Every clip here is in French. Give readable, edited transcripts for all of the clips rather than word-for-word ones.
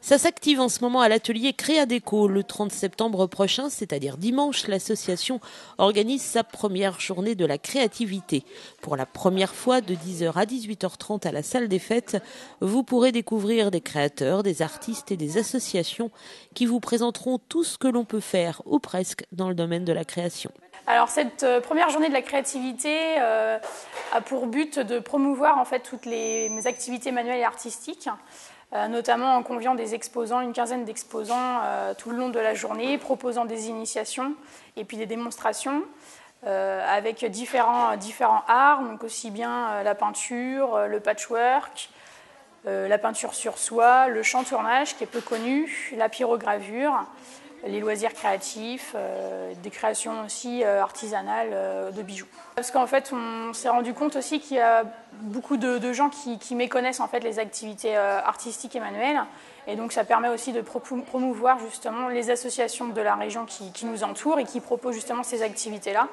Ça s'active en ce moment à l'atelier Créadéco. Le 30 septembre prochain, c'est-à-dire dimanche, l'association organise sa première journée de la créativité. Pour la première fois, de 10h à 18h30 à la salle des fêtes, vous pourrez découvrir des créateurs, des artistes et des associations qui vous présenteront tout ce que l'on peut faire, ou presque, dans le domaine de la création. Alors cette première journée de la créativité a pour but de promouvoir en fait toutes les activités manuelles et artistiques, notamment en conviant des exposants, une quinzaine d'exposants tout le long de la journée, proposant des initiations et puis des démonstrations avec différents arts, donc aussi bien la peinture, le patchwork, la peinture sur soie, le chantournage qui est peu connu, la pyrogravure, les loisirs créatifs, des créations aussi artisanales de bijoux. Parce qu'en fait, on s'est rendu compte aussi qu'il y a beaucoup de gens qui méconnaissent en fait les activités artistiques et manuelles. Et donc ça permet aussi de promouvoir justement les associations de la région qui nous entourent et qui proposent justement ces activités-là.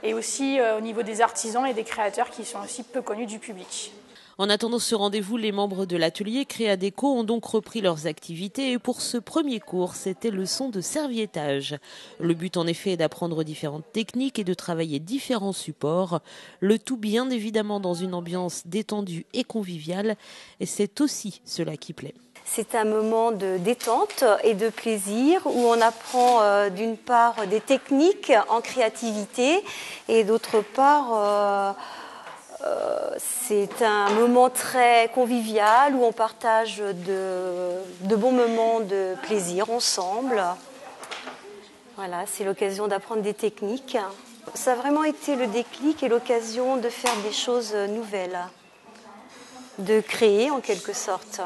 Et aussi au niveau des artisans et des créateurs qui sont aussi peu connus du public. En attendant ce rendez-vous, les membres de l'atelier Créadéco ont donc repris leurs activités et pour ce premier cours, c'était leçon de serviettage. Le but en effet est d'apprendre différentes techniques et de travailler différents supports, le tout bien évidemment dans une ambiance détendue et conviviale, et c'est aussi cela qui plaît. C'est un moment de détente et de plaisir où on apprend d'une part des techniques en créativité et d'autre part c'est un moment très convivial où on partage de bons moments de plaisir ensemble. Voilà, c'est l'occasion d'apprendre des techniques. Ça a vraiment été le déclic et l'occasion de faire des choses nouvelles, de créer en quelque sorte.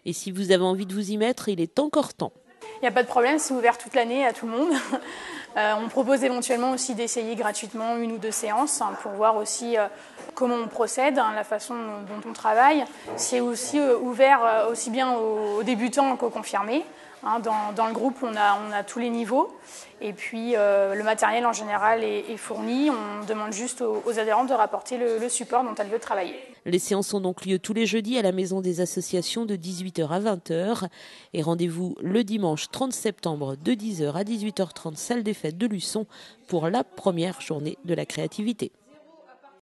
Et si vous avez envie de vous y mettre, il est encore temps. Il n'y a pas de problème, c'est ouvert toute l'année à tout le monde. On propose éventuellement aussi d'essayer gratuitement 1 ou 2 séances pour voir aussi comment on procède, la façon dont on travaille. C'est aussi ouvert aussi bien aux débutants qu'aux confirmés. Dans le groupe, on a tous les niveaux. Et puis, le matériel en général est fourni. On demande juste aux adhérents de rapporter le support dont elles veulent travailler. Les séances ont donc lieu tous les jeudis à la Maison des Associations de 18h à 20h. Et rendez-vous le dimanche 30 septembre de 10h à 18h30, salle des fêtes de Luçon, pour la première journée de la créativité.